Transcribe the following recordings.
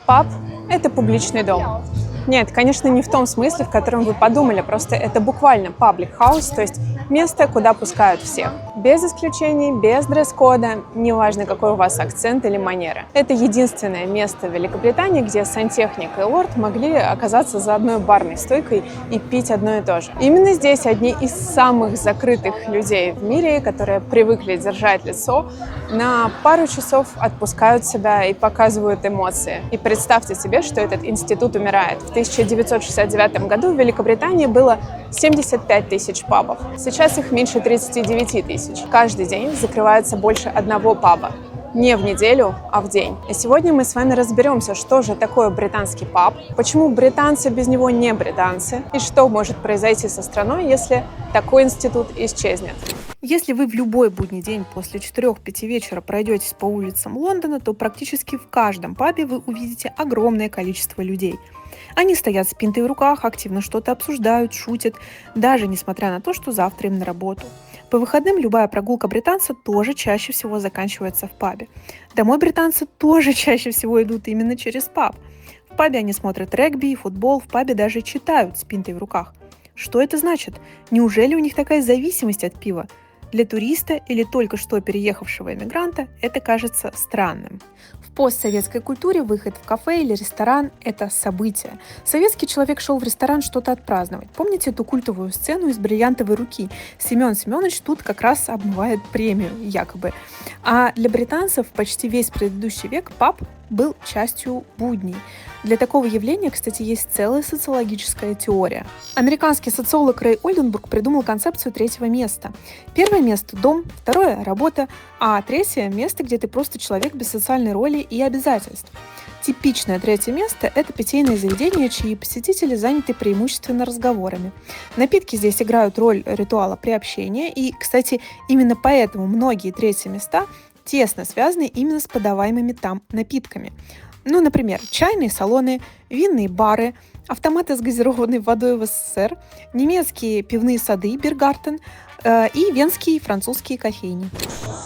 Паб– это публичный дом. Нет, конечно, не в том смысле, в котором вы подумали, просто это буквально public house, то есть место, куда пускают всех. Без исключений, без дресс-кода, неважно, какой у вас акцент или манера. Это единственное место в Великобритании, где сантехник и лорд могли оказаться за одной барной стойкой и пить одно и то же. Именно здесь одни из самых закрытых людей в мире, которые привыкли держать лицо, на пару часов отпускают себя и показывают эмоции. И представьте себе, что этот институт умирает. В 1969 году в Великобритании было 75 тысяч пабов. Сейчас их меньше 39 тысяч. Каждый день закрывается больше одного паба. Не в неделю, а в день. И сегодня мы с вами разберемся, что же такое британский паб, почему британцы без него не британцы, и что может произойти со страной, если такой институт исчезнет. Если вы в любой будний день после 4-5 вечера пройдетесь по улицам Лондона, то практически в каждом пабе вы увидите огромное количество людей. Они стоят с пинтой в руках, активно что-то обсуждают, шутят, даже несмотря на то, что завтра им на работу. По выходным любая прогулка британца тоже чаще всего заканчивается в пабе. Домой британцы тоже чаще всего идут именно через паб. В пабе они смотрят регби и футбол, в пабе даже читают с пинтой в руках. Что это значит? Неужели у них такая зависимость от пива? Для туриста или только что переехавшего эмигранта это кажется странным. В постсоветской культуре выход в кафе или ресторан – это событие. Советский человек шел в ресторан что-то отпраздновать. Помните эту культовую сцену из «Бриллиантовой руки»? Семен Семенович тут как раз обмывает премию, якобы. А для британцев почти весь предыдущий век паб был частью будней. Для такого явления, кстати, есть целая социологическая теория. Американский социолог Рэй Ольденбург придумал концепцию третьего места. Первое место – дом, второе – работа, а третье – место, где ты просто человек без социальной роли и обязательств. Типичное третье место – это питейное заведение, чьи посетители заняты преимущественно разговорами. Напитки здесь играют роль ритуала приобщения, и, кстати, именно поэтому многие третьи места тесно связаны именно с подаваемыми там напитками. Например, чайные салоны, винные бары, автоматы с газированной водой в СССР, немецкие пивные сады Биргартен и венские и французские кофейни.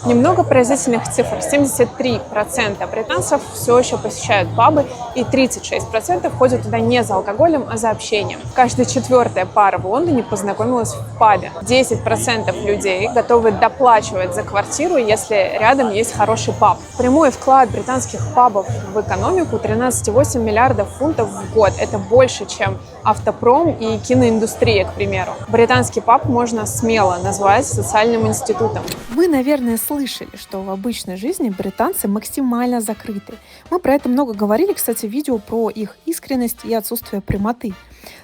Немного поразительных цифр. 73% британцев все еще посещают пабы, и 36% ходят туда не за алкоголем, а за общением. Каждая четвертая пара в Лондоне познакомилась в пабе. 10% людей готовы доплачивать за квартиру, если рядом есть хороший паб. Прямой вклад британских пабов в экономику 13,8 миллиардов фунтов в год. Это больше, чем автопром и киноиндустрия, к примеру. Британский паб можно смело назвать социальным институтом. Вы, наверное, слышали, что в обычной жизни британцы максимально закрыты. Мы про это много говорили, кстати, в видео про их искренность и отсутствие прямоты.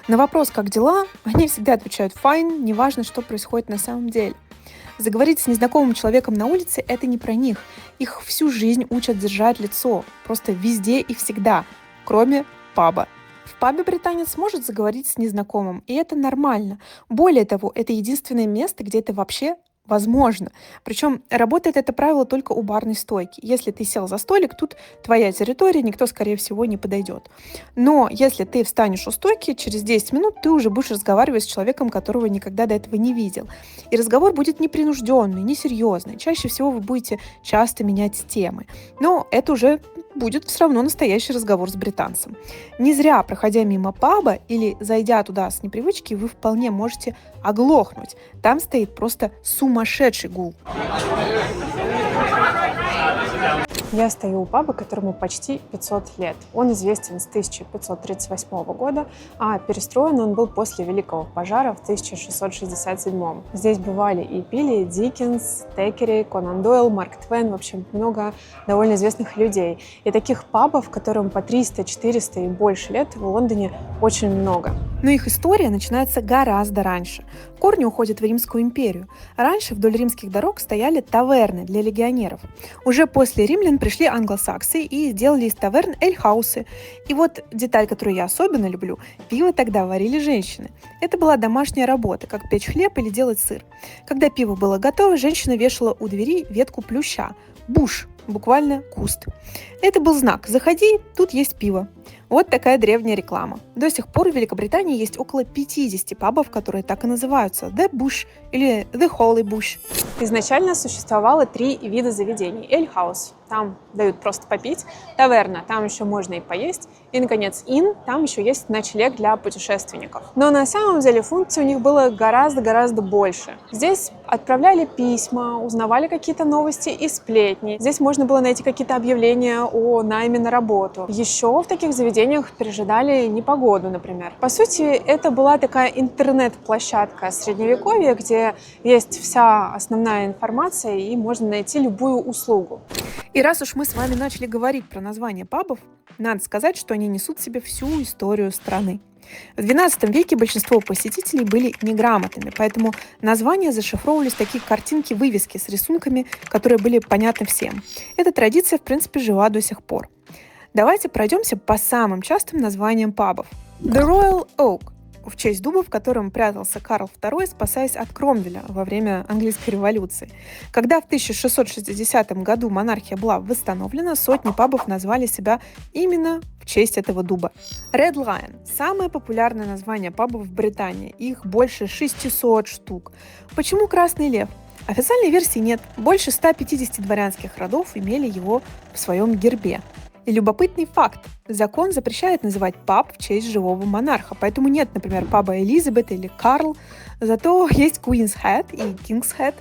На вопрос «как дела?» они всегда отвечают «fine», неважно, что происходит на самом деле. Заговорить с незнакомым человеком на улице – это не про них. Их всю жизнь учат держать лицо, просто везде и всегда, кроме паба. В пабе британец может заговорить с незнакомым, и это нормально. Более того, это единственное место, где это вообще возможно. Причем работает это правило только у барной стойки. Если ты сел за столик, тут твоя территория, никто, скорее всего, не подойдет. Но если ты встанешь у стойки, через 10 минут ты уже будешь разговаривать с человеком, которого никогда до этого не видел. И разговор будет непринужденный, несерьезный. Чаще всего вы будете часто менять темы. Но это уже будет все равно настоящий разговор с британцем. Не зря, проходя мимо паба или зайдя туда с непривычки, вы вполне можете оглохнуть. Там стоит просто сумасшедший гул. Я стою у паба, которому почти 500 лет. Он известен с 1538 года, а перестроен он был после Великого пожара в 1667. Здесь бывали и пили Диккенс, Теккери, Конан Дойл, Марк Твен, в общем, много довольно известных людей. И таких пабов, которым по 300, 400 и больше лет, в Лондоне очень много. Но их история начинается гораздо раньше. Корни уходят в Римскую империю. Раньше вдоль римских дорог стояли таверны для легионеров. Уже после римлян пришли англосаксы и сделали из таверн эльхаусы. И вот деталь, которую я особенно люблю, пиво тогда варили женщины. Это была домашняя работа, как печь хлеб или делать сыр. Когда пиво было готово, женщина вешала у двери ветку плюща. Буш, буквально куст. Это был знак «Заходи, тут есть пиво». Вот такая древняя реклама. До сих пор в Великобритании есть около 50 пабов, которые так и называются – The Bush или The Holy Bush. Изначально существовало 3 вида заведений – эль-хаус, там дают просто попить, таверна, там еще можно и поесть, и, наконец, inn, там еще есть ночлег для путешественников. Но на самом деле функций у них было гораздо-гораздо больше. Здесь отправляли письма, узнавали какие-то новости и сплетни. Здесь можно было найти какие-то объявления о найме на работу. Еще в таких заведениях пережидали непогоду, например. По сути, это была такая интернет-площадка Средневековья, где есть вся основная информация и можно найти любую услугу. И раз уж мы с вами начали говорить про названия пабов, надо сказать, что они несут в себе всю историю страны. В XII веке большинство посетителей были неграмотными, поэтому названия зашифровывались в такие картинки-вывески с рисунками, которые были понятны всем. Эта традиция, в принципе, жива до сих пор. Давайте пройдемся по самым частым названиям пабов. The Royal Oak в честь дуба, в котором прятался Карл II, спасаясь от Кромвеля во время английской революции. Когда в 1660 году монархия была восстановлена, сотни пабов назвали себя именно в честь этого дуба. Red Lion – самое популярное название пабов в Британии. Их больше 600 штук. Почему Красный Лев? Официальной версии нет. Больше 150 дворянских родов имели его в своем гербе. И любопытный факт. Закон запрещает называть паб в честь живого монарха, поэтому нет, например, паба Элизабет или Карл, зато есть Queen's Head и King's Head.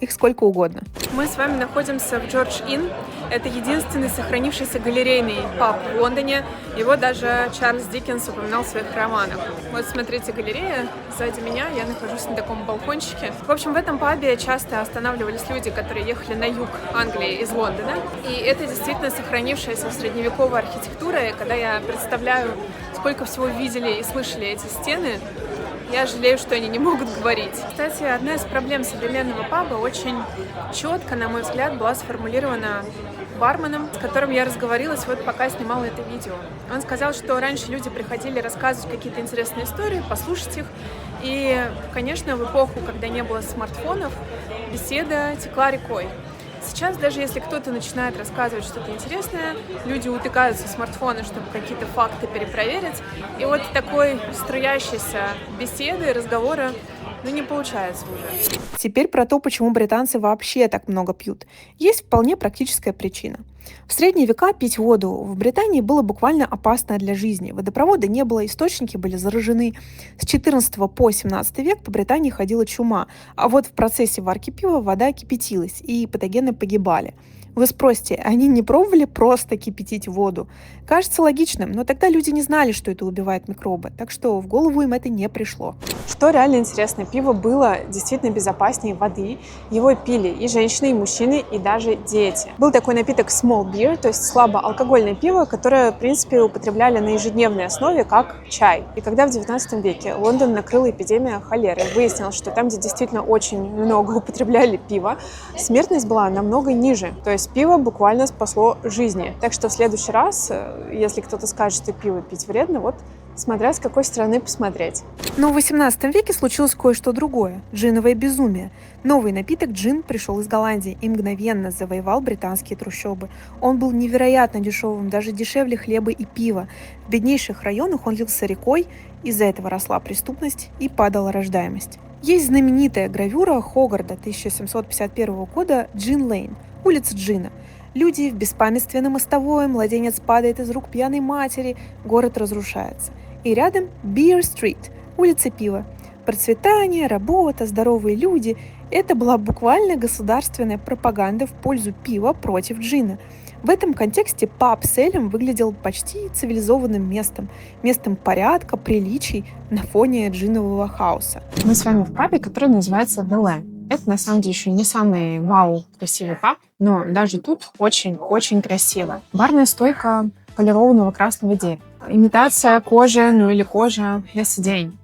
Их сколько угодно. Мы с вами находимся в George Inn. Это единственный сохранившийся галерейный паб в Лондоне. Его даже Чарльз Диккенс упоминал в своих романах. Вот смотрите, галерея. Сзади меня я нахожусь на таком балкончике. В общем, в этом пабе часто останавливались люди, которые ехали на юг Англии из Лондона. И это действительно сохранившаяся средневековая архитектура. И когда я представляю, сколько всего видели и слышали эти стены, я жалею, что они не могут говорить. Кстати, одна из проблем современного паба очень четко, на мой взгляд, была сформулирована барменом, с которым я разговорилась, вот пока снимала это видео. Он сказал, что раньше люди приходили рассказывать какие-то интересные истории, послушать их. И, конечно, в эпоху, когда не было смартфонов, беседа текла рекой. Сейчас, даже если кто-то начинает рассказывать что-то интересное, люди утыкаются в смартфоны, чтобы какие-то факты перепроверить. И вот такой струящейся беседы, разговора, не получается уже. Теперь про то, почему британцы вообще так много пьют. Есть вполне практическая причина. В средние века пить воду в Британии было буквально опасно для жизни. Водопровода не было, источники были заражены. С 14 по 17 век по Британии ходила чума, а вот в процессе варки пива вода кипятилась, и патогены погибали. Вы спросите, они не пробовали просто кипятить воду? Кажется логичным, но тогда люди не знали, что это убивает микробы, так что в голову им это не пришло. Что реально интересно, пиво было действительно безопаснее воды. Его пили и женщины, и мужчины, и даже дети. Был такой напиток small beer, то есть слабоалкогольное пиво, которое, в принципе, употребляли на ежедневной основе, как чай. И когда в 19 веке Лондон накрыла эпидемия холеры, выяснилось, что там, где действительно очень много употребляли пиво, смертность была намного ниже. То есть пиво буквально спасло жизни. Так что в следующий раз, если кто-то скажет, что пиво пить вредно, вот смотря с какой стороны посмотреть. Но в 18 веке случилось кое-что другое – джиновое безумие. Новый напиток джин пришел из Голландии и мгновенно завоевал британские трущобы. Он был невероятно дешевым, даже дешевле хлеба и пива. В беднейших районах он лился рекой, из-за этого росла преступность и падала рождаемость. Есть знаменитая гравюра Хогарда 1751 года «Джин Лейн» – улица Джина. Люди в беспамятстве на мостовой, младенец падает из рук пьяной матери, город разрушается. И рядом Beer Street, улица пива. Процветание, работа, здоровые люди – это была буквально государственная пропаганда в пользу пива против джина. В этом контексте паб с элем выглядел почти цивилизованным местом порядка, приличий на фоне джинового хаоса. Мы с вами в пабе, который называется The Lamb. Это, на самом деле, еще не самый красивый паб, но даже тут очень-очень красиво. Барная стойка полированного красного дерева. Имитация кожи, или кожа для сидений.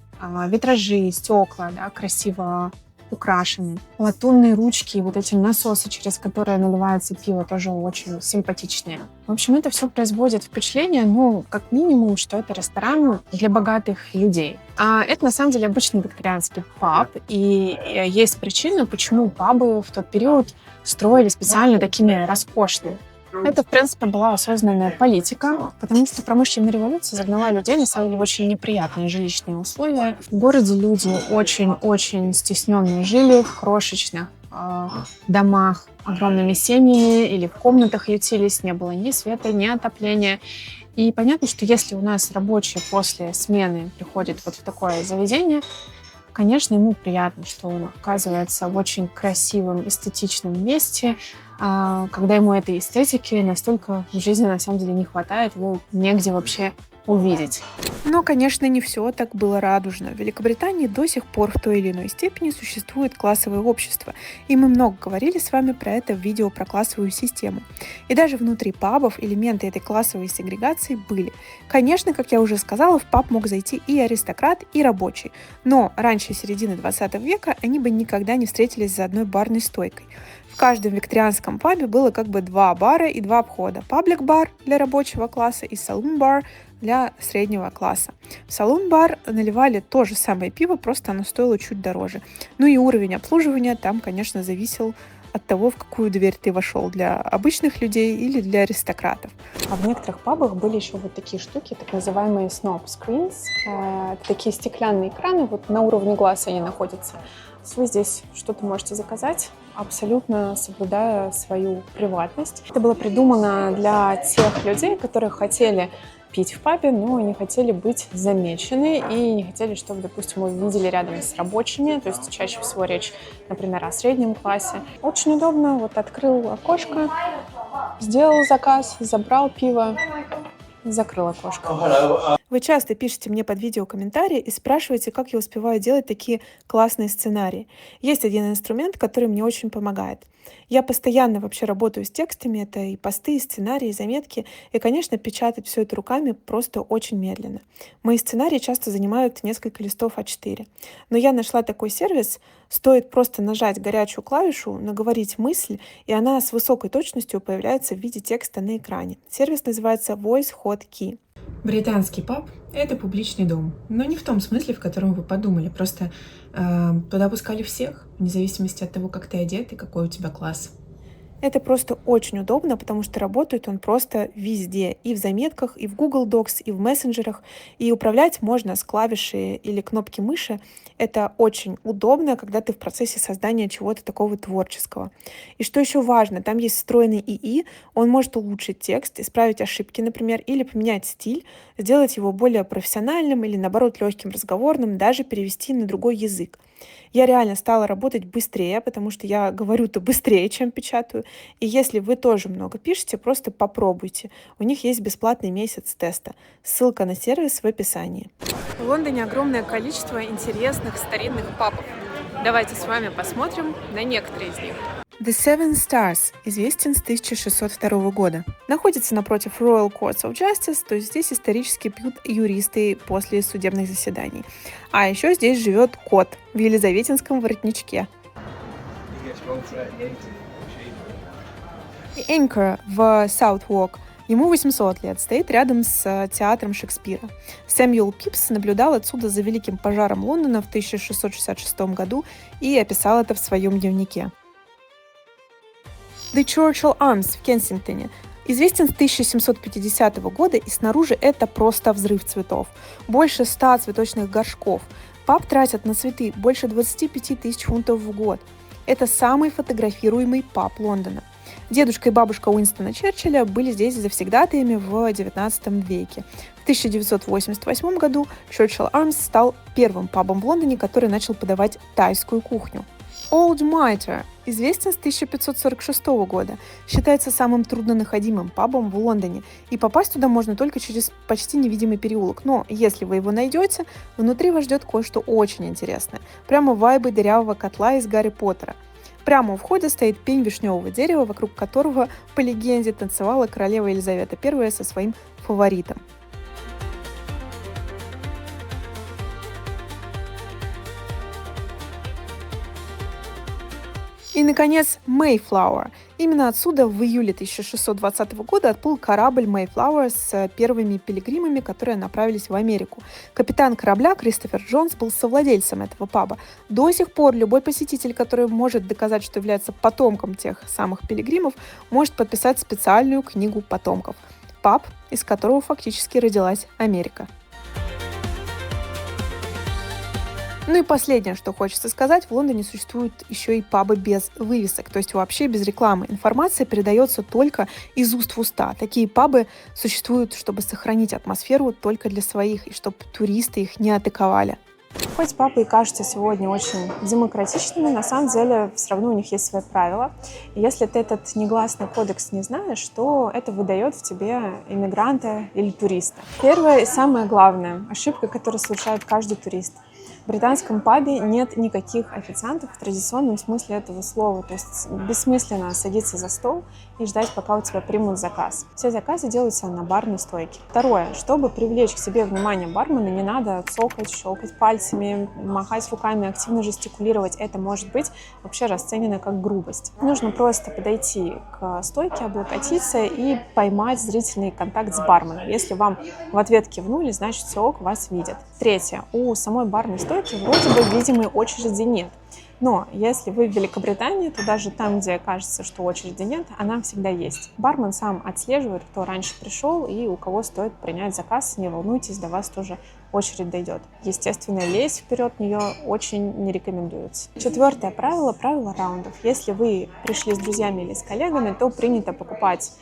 Витражи, стекла, красиво украшены. Латунные ручки, вот эти насосы, через которые наливается пиво, тоже очень симпатичные. В общем, это все производит впечатление, как минимум, что это ресторан для богатых людей. А это, на самом деле, обычный викторианский паб, и есть причина, почему пабы в тот период строили специально такими роскошными. Это, в принципе, была осознанная политика, потому что промышленная революция загнала людей, на самом деле, в очень неприятные жилищные условия. В городе люди очень-очень стесненно жили в крошечных домах, огромными семьями или в комнатах ютились, не было ни света, ни отопления. И понятно, что если у нас рабочий после смены приходит вот в такое заведение, конечно, ему приятно, что он оказывается в очень красивом, эстетичном месте, когда ему этой эстетики настолько в жизни на самом деле не хватает, его негде вообще увидеть. Но, конечно, не все так было радужно. В Великобритании до сих пор в той или иной степени существует классовое общество, и мы много говорили с вами про это в видео про классовую систему. И даже внутри пабов элементы этой классовой сегрегации были. Конечно, как я уже сказала, в паб мог зайти и аристократ, и рабочий, но раньше середины 20 века они бы никогда не встретились за одной барной стойкой. В каждом викторианском пабе было как бы два бара и два обхода. Паблик-бар для рабочего класса и салун-бар для среднего класса. В салун-бар наливали то же самое пиво, просто оно стоило чуть дороже. Ну и уровень обслуживания там, конечно, зависел от того, в какую дверь ты вошел, для обычных людей или для аристократов. А в некоторых пабах были еще вот такие штуки, так называемые snob screens. Это такие стеклянные экраны, вот на уровне глаз они находятся. Вы здесь что-то можете заказать, абсолютно соблюдая свою приватность. Это было придумано для тех людей, которые хотели пить в пабе, но не хотели быть замечены и не хотели, чтобы, допустим, вы видели рядом с рабочими, то есть чаще всего речь, например, о среднем классе. Очень удобно, вот открыл окошко, сделал заказ, забрал пиво, закрыл окошко. Вы часто пишете мне под видео комментарии и спрашиваете, как я успеваю делать такие классные сценарии. Есть один инструмент, который мне очень помогает. Я постоянно вообще работаю с текстами, это и посты, и сценарии, и заметки, и, конечно, печатать все это руками просто очень медленно. Мои сценарии часто занимают несколько листов А4. Но я нашла такой сервис, стоит просто нажать горячую клавишу, наговорить мысль, и она с высокой точностью появляется в виде текста на экране. Сервис называется Voice Hot Key. Британский паб — это публичный дом, но не в том смысле, в котором вы подумали. Просто туда пускали всех, вне зависимости от того, как ты одет и какой у тебя класс. Это просто очень удобно, потому что работает он просто везде. И в заметках, и в Google Docs, и в мессенджерах. И управлять можно с клавиши или кнопки мыши. Это очень удобно, когда ты в процессе создания чего-то такого творческого. И что еще важно, там есть встроенный ИИ, он может улучшить текст, исправить ошибки, например, или поменять стиль, сделать его более профессиональным или, наоборот, легким разговорным, даже перевести на другой язык. Я реально стала работать быстрее, потому что я говорю-то быстрее, чем печатаю. И если вы тоже много пишете, просто попробуйте. У них есть бесплатный месяц теста. Ссылка на сервис в описании. В Лондоне огромное количество интересных старинных пабов. Давайте с вами посмотрим на некоторые из них. The Seven Stars известен с 1602 года. Находится напротив Royal Courts of Justice, то есть здесь исторически пьют юристы после судебных заседаний. А еще здесь живет кот в елизаветинском воротничке. И Anchor в Southwark, ему 800 лет, стоит рядом с театром Шекспира. Сэмюэл Пипс наблюдал отсюда за Великим пожаром Лондона в 1666 году и описал это в своем дневнике. The Churchill Arms в Кенсингтоне известен с 1750 года, и снаружи это просто взрыв цветов. Больше 100 цветочных горшков. Паб тратят на цветы больше 25 тысяч фунтов в год. Это самый фотографируемый паб Лондона. Дедушка и бабушка Уинстона Черчилля были здесь завсегдатаями в XIX веке. В 1988 году Churchill Arms стал первым пабом в Лондоне, который начал подавать тайскую кухню. Old Mitre известен с 1546 года, считается самым труднонаходимым пабом в Лондоне, и попасть туда можно только через почти невидимый переулок. Но если вы его найдете, внутри вас ждет кое-что очень интересное. Прямо вайбы дырявого котла из Гарри Поттера. Прямо у входа стоит пень вишневого дерева, вокруг которого, по легенде, танцевала королева Елизавета I со своим фаворитом. И, наконец, Mayflower. Именно отсюда в июле 1620 года отплыл корабль Mayflower с первыми пилигримами, которые направились в Америку. Капитан корабля Кристофер Джонс был совладельцем этого паба. До сих пор любой посетитель, который может доказать, что является потомком тех самых пилигримов, может подписать специальную книгу потомков. Паб, из которого фактически родилась Америка. Ну и последнее, что хочется сказать, в Лондоне существуют еще и пабы без вывесок, то есть вообще без рекламы. Информация передается только из уст в уста. Такие пабы существуют, чтобы сохранить атмосферу только для своих, и чтобы туристы их не атаковали. Хоть пабы и кажутся сегодня очень демократичными, на самом деле все равно у них есть свои правила. И если ты этот негласный кодекс не знаешь, то это выдает в тебе иммигранта или туриста. Первая и самая главная ошибка, которую совершает каждый турист. В британском пабе нет никаких официантов в традиционном смысле этого слова. То есть бессмысленно садиться за стол и ждать, пока у тебя примут заказ. Все заказы делаются на барной стойке. Второе. Чтобы привлечь к себе внимание бармена, не надо цокать, щелкать пальцами, махать руками, активно жестикулировать. Это может быть вообще расценено как грубость. Нужно просто подойти к стойке, облокотиться и поймать зрительный контакт с барменом. Если вам в ответ кивнули, значит все ок, вас видят. Третье. У самой барной стойки вроде бы видимой очереди нет. Но если вы в Великобритании, то даже там, где кажется, что очереди нет, она всегда есть. Бармен сам отслеживает, кто раньше пришел и у кого стоит принять заказ. Не волнуйтесь, до вас тоже очередь дойдет. Естественно, лезть вперед нее очень не рекомендуется. Четвертое правило – правило раундов. Если вы пришли с друзьями или с коллегами, то принято покупать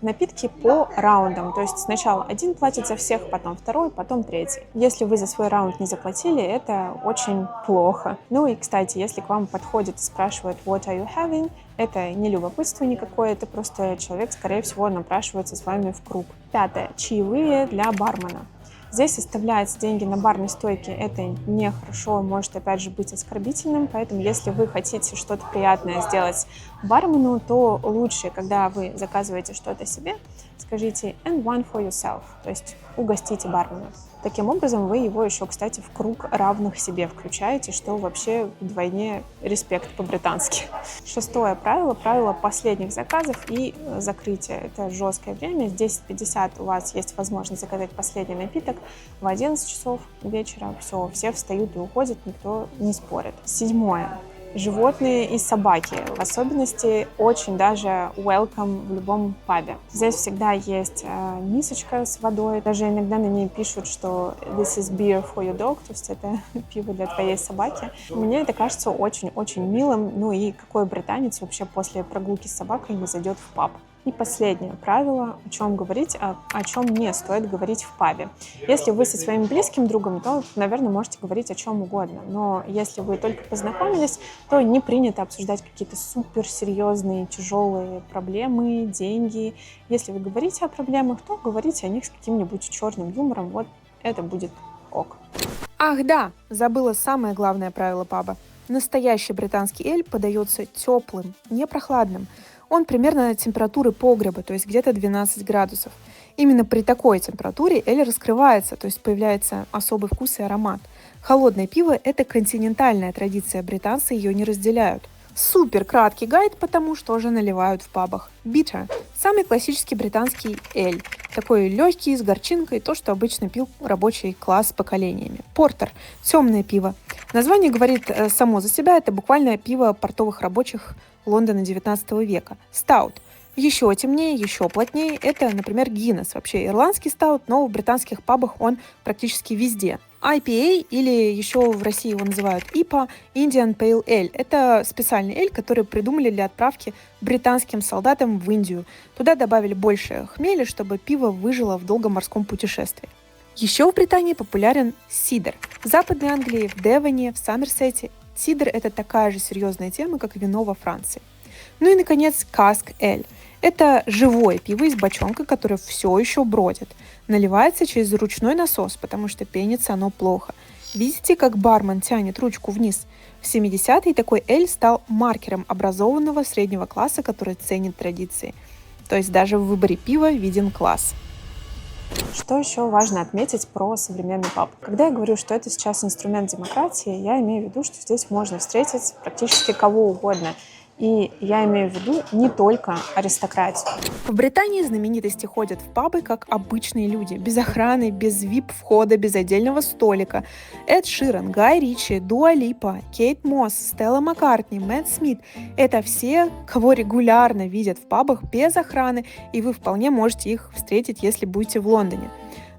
напитки по раундам. То есть сначала один платит за всех, потом второй, потом третий. Если вы за свой раунд не заплатили, это очень плохо. Ну и, кстати, если к вам подходит и спрашивает «What are you having?», это не любопытство никакое, это просто человек, скорее всего, напрашивается с вами в круг. Пятое. Чаевые для бармена. Здесь оставлять деньги на барной стойке – это нехорошо, может опять же быть оскорбительным, поэтому если вы хотите что-то приятное сделать бармену, то лучше, когда вы заказываете что-то себе, скажите «and one for yourself», то есть угостите бармена. Таким образом, вы его еще, кстати, в круг равных себе включаете, что вообще вдвойне респект по-британски. Шестое правило – правило последних заказов и закрытия. Это жесткое время. В 10:50 у вас есть возможность заказать последний напиток. В 11 часов вечера все встают и уходят, никто не спорит. Седьмое. Животные и собаки, в особенности, очень даже welcome в любом пабе. Здесь всегда есть мисочка с водой, даже иногда на ней пишут, что this is beer for your dog, то есть это пиво для твоей собаки. Мне это кажется очень-очень милым, ну и какой британец вообще после прогулки с собакой не зайдет в паб. И последнее правило, о чем говорить, о чем не стоит говорить в пабе. Если вы со своим близким другом, то, наверное, можете говорить о чем угодно. Но если вы только познакомились, то не принято обсуждать какие-то суперсерьезные, тяжелые проблемы, деньги. Если вы говорите о проблемах, то говорите о них с каким-нибудь черным юмором. Вот это будет ок. Ах да, забыла самое главное правило паба. Настоящий британский эль подается теплым, не прохладным. Он примерно температуры погреба, то есть где-то 12 градусов. Именно при такой температуре эль раскрывается, то есть появляется особый вкус и аромат. Холодное пиво – это континентальная традиция, британцы ее не разделяют. Супер краткий гайд, потому что же наливают в пабах. Bitter – самый классический британский эль. Такой легкий, с горчинкой, то, что обычно пил рабочий класс поколениями. Портер – темное пиво. Название говорит само за себя, это буквально пиво портовых рабочих Лондона XIX века. Стаут – еще темнее, еще плотнее. Это, например, Гиннес. Вообще ирландский стаут, но в британских пабах он практически везде. IPA, или еще в России его называют IPA, Indian Pale Ale. Это специальный эль, который придумали для отправки британским солдатам в Индию. Туда добавили больше хмеля, чтобы пиво выжило в долгом морском путешествии. Еще в Британии популярен сидр. В Западной Англии, в Девоне, в Сомерсете сидр – это такая же серьезная тема, как и вино во Франции. Ну и, наконец, каск эль. Это живое пиво из бочонка, которое все еще бродит. Наливается через ручной насос, потому что пенится оно плохо. Видите, как бармен тянет ручку вниз? В 70-е такой эль стал маркером образованного среднего класса, который ценит традиции. То есть даже в выборе пива виден класс. Что еще важно отметить про современный паб? Когда я говорю, что это сейчас инструмент демократии, я имею в виду, что здесь можно встретить практически кого угодно. И я имею в виду не только аристократию. В Британии знаменитости ходят в пабы как обычные люди, без охраны, без вип-входа, без отдельного столика. Эд Ширан, Гай Ричи, Дуа Липа, Кейт Мосс, Стелла Маккартни, Мэтт Смит – это все, кого регулярно видят в пабах без охраны, и вы вполне можете их встретить, если будете в Лондоне.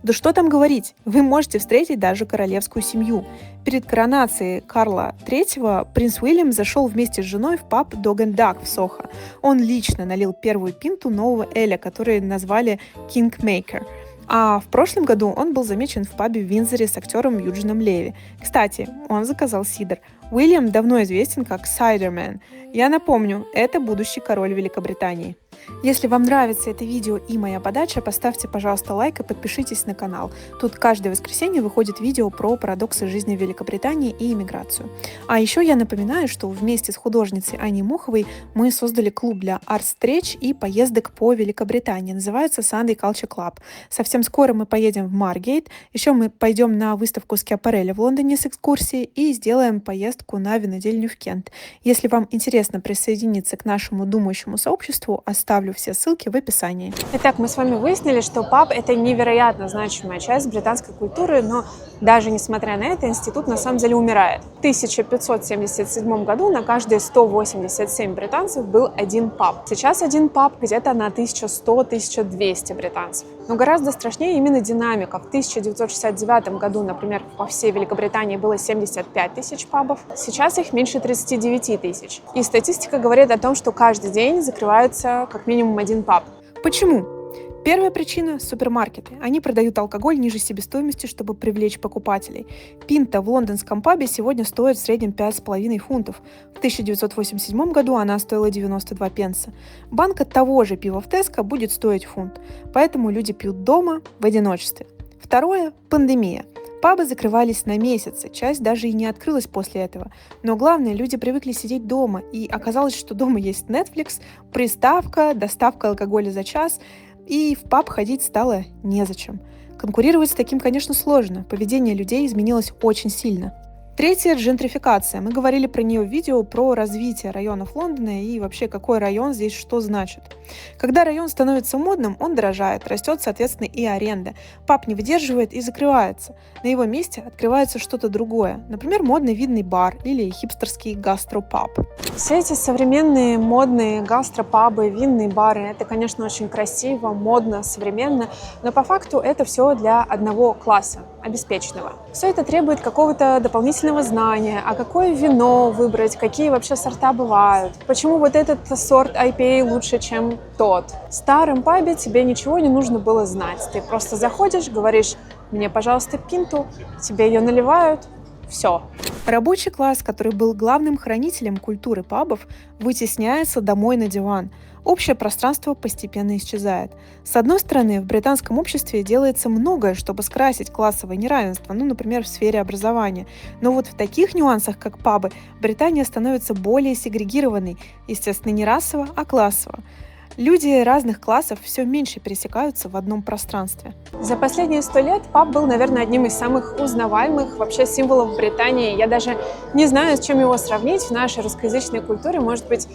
Да что там говорить, вы можете встретить даже королевскую семью. Перед коронацией Карла III принц Уильям зашел вместе с женой в паб Dog and Duck в Сохо. Он лично налил первую пинту нового эля, который назвали Kingmaker. А в прошлом году он был замечен в пабе в Виндзоре с актером Юджином Леви. Кстати, он заказал сидр. Уильям давно известен как Сайдермен. Я напомню, это будущий король Великобритании. Если вам нравится это видео и моя подача, поставьте, пожалуйста, лайк и подпишитесь на канал. Тут каждое воскресенье выходит видео про парадоксы жизни в Великобритании и иммиграцию. А еще я напоминаю, что вместе с художницей Аней Муховой мы создали клуб для арт-встреч и поездок по Великобритании. Называется Sunday Culture Club. Совсем скоро мы поедем в Маргейт, еще мы пойдем на выставку Скиапарелли в Лондоне с экскурсией и сделаем поездку на винодельню в Кент. Если вам интересно присоединиться к нашему думающему сообществу, оставлю все ссылки в описании. Итак, мы с вами выяснили, что паб — это невероятно значимая часть британской культуры, но даже несмотря на это, институт на самом деле умирает. В 1577 году на каждые 187 британцев был один паб. Сейчас один паб где-то на 1100-1200 британцев. Но гораздо страшнее именно динамика. В 1969 году, например, по всей Великобритании было 75 тысяч пабов. Сейчас их меньше 39 тысяч. И статистика говорит о том, что каждый день закрывается как минимум один паб. Почему? Первая причина – супермаркеты. Они продают алкоголь ниже себестоимости, чтобы привлечь покупателей. Пинта в лондонском пабе сегодня стоит в среднем 5,5 фунтов. В 1987 году она стоила 92 пенса. Банка того же пива в Tesco будет стоить фунт. Поэтому люди пьют дома в одиночестве. Второе – пандемия. Пабы закрывались на месяцы, часть даже и не открылась после этого. Но главное, люди привыкли сидеть дома, и оказалось, что дома есть Netflix, приставка, доставка алкоголя за час, и в паб ходить стало незачем. Конкурировать с таким, конечно, сложно, поведение людей изменилось очень сильно. Третье – джентрификация. Мы говорили про нее в видео про развитие районов Лондона и вообще какой район здесь что значит. Когда район становится модным, он дорожает, растет, соответственно, и аренда. Паб не выдерживает и закрывается. На его месте открывается что-то другое. Например, модный винный бар или хипстерский гастропаб. Все эти современные модные гастропабы, винные бары — это, конечно, очень красиво, модно, современно, но по факту это все для одного класса, обеспеченного. Все это требует какого-то дополнительного знания, а какое вино выбрать, какие вообще сорта бывают, почему вот этот сорт IPA лучше, чем тот. В старом пабе тебе ничего не нужно было знать. Ты просто заходишь, говоришь: «Мне, пожалуйста, пинту», тебе ее наливают, все. Рабочий класс, который был главным хранителем культуры пабов, вытесняется домой на диван. Общее пространство постепенно исчезает. С одной стороны, в британском обществе делается многое, чтобы скрасить классовое неравенство, например, в сфере образования. Но вот в таких нюансах, как пабы, Британия становится более сегрегированной, естественно, не расово, а классово. Люди разных классов все меньше пересекаются в одном пространстве. За последние 100 лет паб был, наверное, одним из самых узнаваемых вообще символов Британии. Я даже не знаю, с чем его сравнить в нашей русскоязычной культуре. Может быть,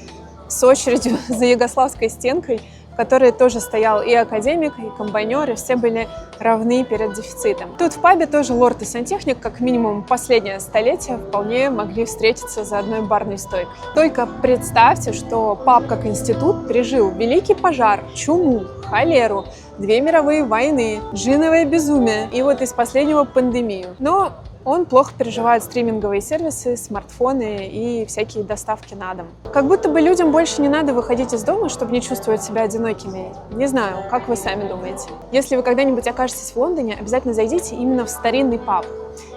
с очередью за Югославской стенкой, в которой тоже стоял и академик, и комбайнер, и все были равны перед дефицитом. Тут в пабе тоже лорд и сантехник, как минимум последнее столетие, вполне могли встретиться за одной барной стойкой. Только представьте, что паб как институт пережил Великий пожар, чуму, холеру, 2 мировые войны, джиновое безумие и вот из последнего пандемию. Но он плохо переживает стриминговые сервисы, смартфоны и всякие доставки на дом. Как будто бы людям больше не надо выходить из дома, чтобы не чувствовать себя одинокими. Не знаю, как вы сами думаете. Если вы когда-нибудь окажетесь в Лондоне, обязательно зайдите именно в старинный паб.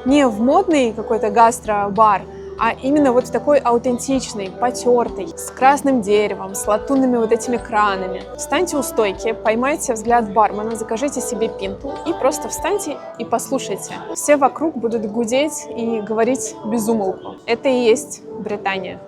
Не в модный какой-то гастро-бар, а именно вот в такой аутентичный, потертый, с красным деревом, с латунными вот этими кранами. Встаньте у стойки, поймайте взгляд бармена, закажите себе пинту и просто встаньте и послушайте. Все вокруг будут гудеть и говорить без умолку. Это и есть Британия.